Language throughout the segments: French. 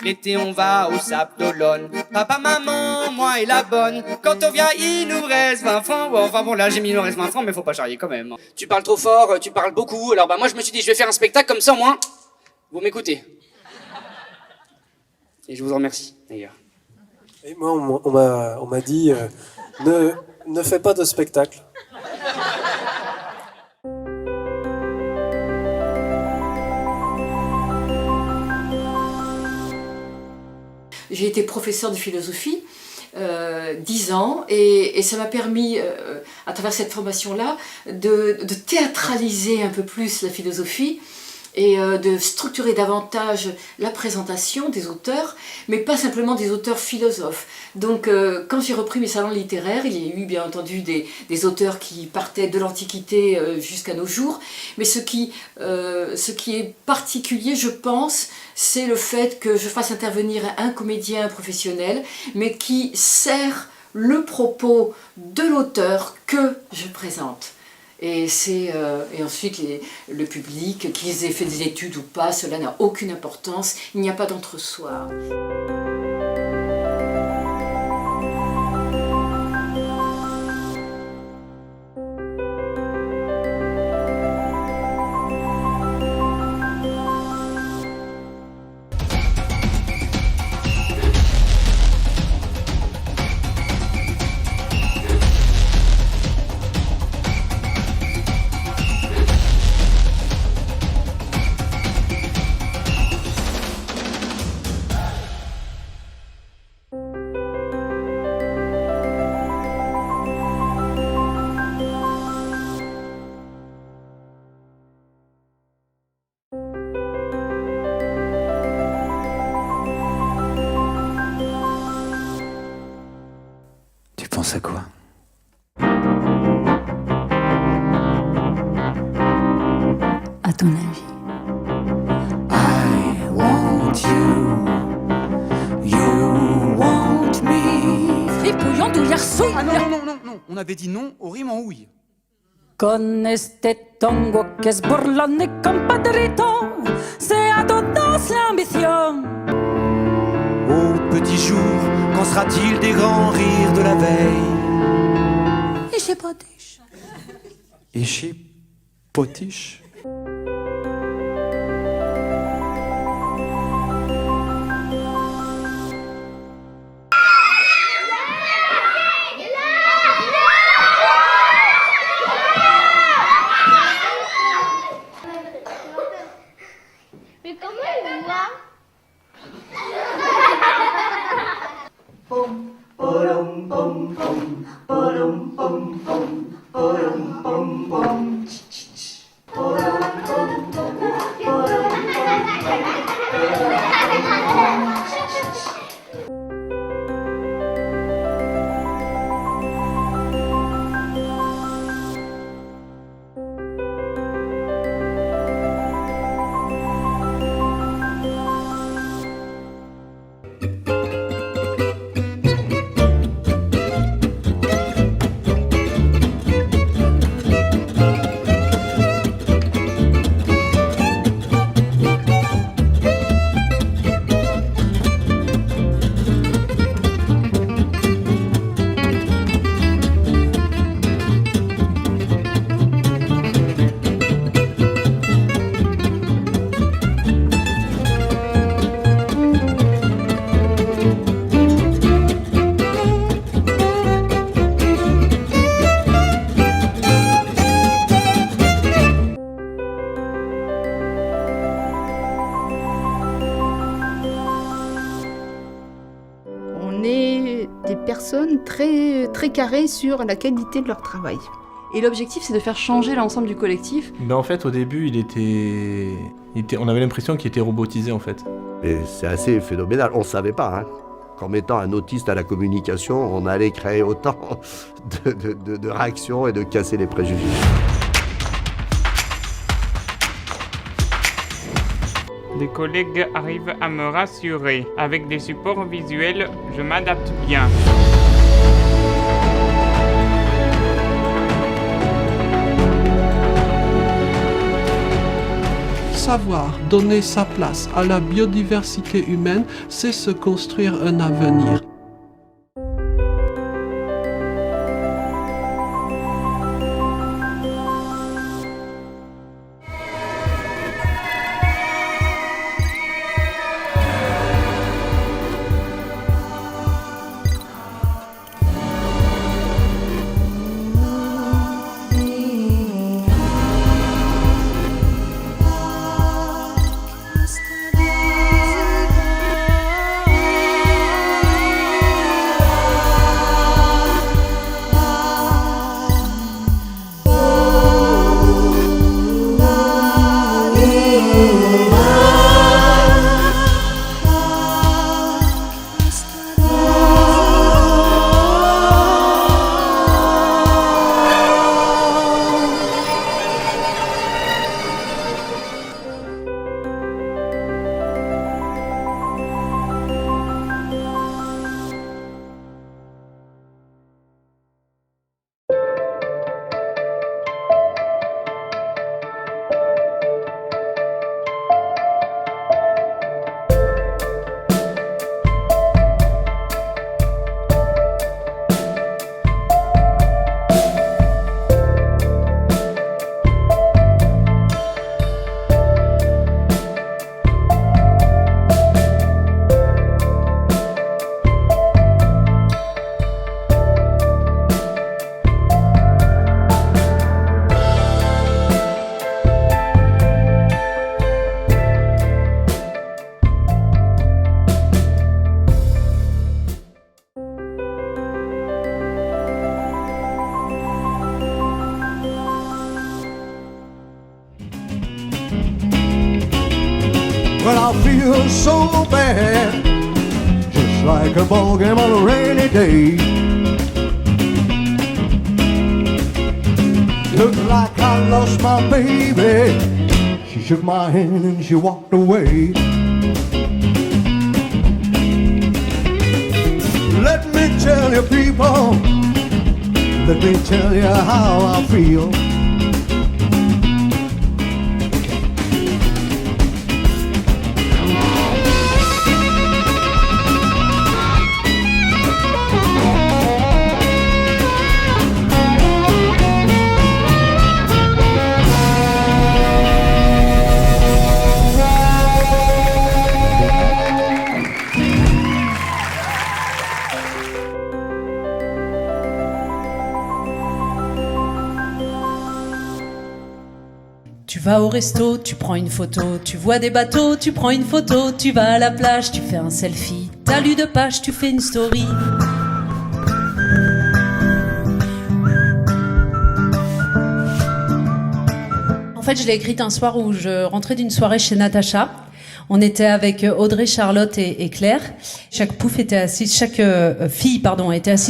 L'été on va au Sable d'Olonne. Papa, maman, moi et la bonne. Quand on vient, il nous reste 20 francs. Bon, enfin bon, là j'ai mis il nous reste 20 francs, mais faut pas charrier quand même. Tu parles trop fort, tu parles beaucoup. Alors bah moi je me suis dit je vais faire un spectacle comme ça au moins. Vous m'écoutez. Et je vous en remercie d'ailleurs. Et moi, on m'a dit ne fais pas de spectacle. J'ai été professeure de philosophie 10 ans et ça m'a permis, à travers cette formation-là, de théâtraliser un peu plus la philosophie et de structurer davantage la présentation des auteurs, mais pas simplement des auteurs philosophes. Donc quand j'ai repris mes salons littéraires, il y a eu bien entendu des auteurs qui partaient de l'Antiquité jusqu'à nos jours, mais ce qui est particulier, je pense, c'est le fait que je fasse intervenir un comédien professionnel, mais qui sert le propos de l'auteur que je présente. Et ensuite, le public, qu'ils aient fait des études ou pas, cela n'a aucune importance, il n'y a pas d'entre-soi. Tu penses à quoi? À ton avis? I want you, you want me. Fripouillant de garçon. Ah non, on avait dit non au rime en houille. Con este tongo que es burlón y compadrito, c'est à todos l'ambition. Au petit jour, qu'en sera-t-il des grands rires de la veille? Et chez Potiche. Et chez Potiche? Mais comment il voit? On est des personnes très carrées sur la qualité de leur travail. Et l'objectif, c'est de faire changer l'ensemble du collectif. Ben en fait, au début, on avait l'impression qu'il était robotisé, en fait. Et c'est assez phénoménal. On ne savait pas qu'en mettant un autiste à la communication, on allait créer autant de réactions et de casser les préjugés. Des collègues arrivent à me rassurer. Avec des supports visuels, je m'adapte bien. savoir donner sa place à la biodiversité humaine, c'est se construire un avenir. Well, I feel so bad, just like a ball game on a rainy day. Looked like I lost my baby. She shook my hand and she walked away. Let me tell you people, let me tell you how I feel. Tu vas au resto, tu prends une photo, tu vois des bateaux, tu prends une photo, tu vas à la plage, tu fais un selfie, t'as lu 2 pages, tu fais une story. En fait, je l'ai écrite un soir où je rentrais d'une soirée chez Natacha. On était avec Audrey, Charlotte et Claire. Chaque fille était assise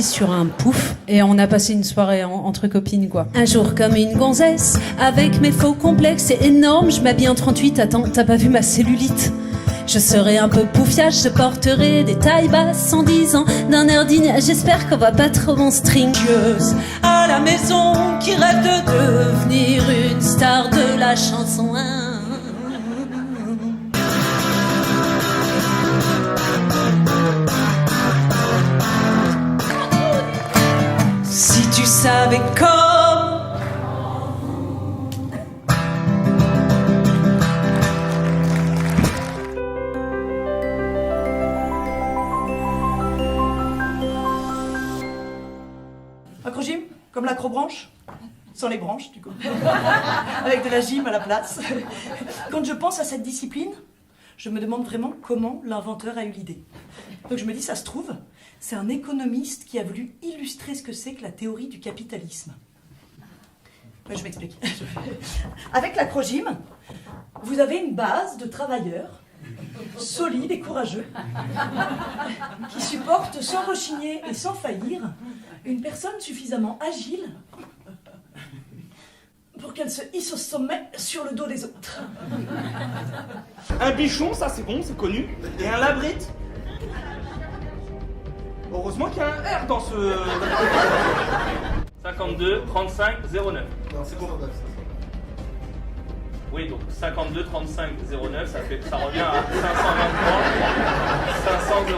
sur un pouf et on a passé une soirée entre copines, quoi. Un jour comme une gonzesse, avec mes faux complexes, c'est énorme, je m'habille en 38, attends, t'as pas vu ma cellulite? Je serai un peu poufiage, je porterai des tailles basses en disant d'un air digne, j'espère qu'on va pas trop mon stringieuse à la maison qui rêve de devenir une star de la chanson. Si tu savais comme Acrogym, comme l'acrobranche, sans les branches du coup, avec de la gym à la place. Quand je pense à cette discipline, je me demande vraiment comment l'inventeur a eu l'idée. Donc je me dis, ça se trouve, c'est un économiste qui a voulu illustrer ce que c'est que la théorie du capitalisme. Je m'explique. Avec l'acrogym, vous avez une base de travailleurs solides et courageux qui supportent sans rechigner et sans faillir une personne suffisamment agile pour qu'elle se hisse au sommet sur le dos des autres. Un bichon, ça c'est bon, c'est connu. Et un labrite. Heureusement qu'il y a un R dans ce... 52 35 09. Non, c'est bon. Oui, donc 52 35 09, ça revient à 523 500 09.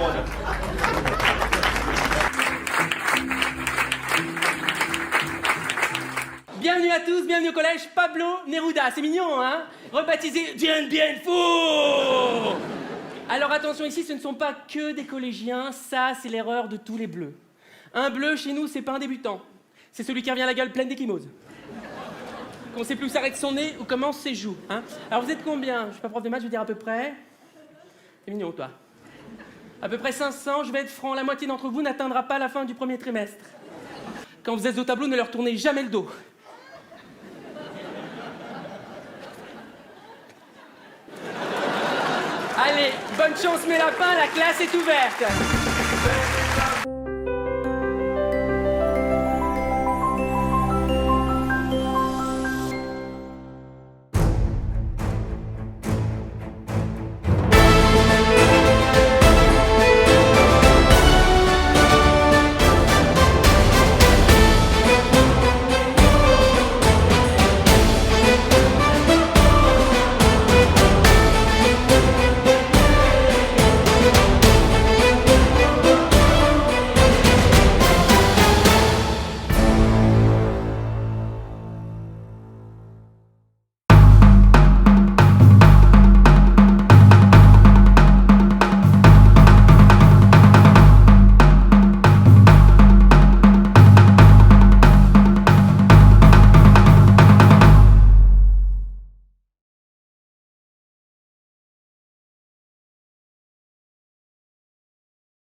Bienvenue à tous, bienvenue au collège Pablo Neruda. C'est mignon, hein? Rebaptisé Bien Fou. Alors attention, ici, ce ne sont pas que des collégiens. Ça, c'est l'erreur de tous les bleus. Un bleu, chez nous, c'est pas un débutant. C'est celui qui revient à la gueule pleine d'échymoses. Qu'on sait plus où s'arrête son nez ou commence ses joues. Hein. Alors vous êtes combien? Je suis pas prof de maths, je vais dire à peu près... C'est mignon, toi. À peu près 500, je vais être franc. La moitié d'entre vous n'atteindra pas la fin du premier trimestre. Quand vous êtes au tableau, ne leur tournez jamais le dos. Allez, bonne chance mes lapins, la classe est ouverte.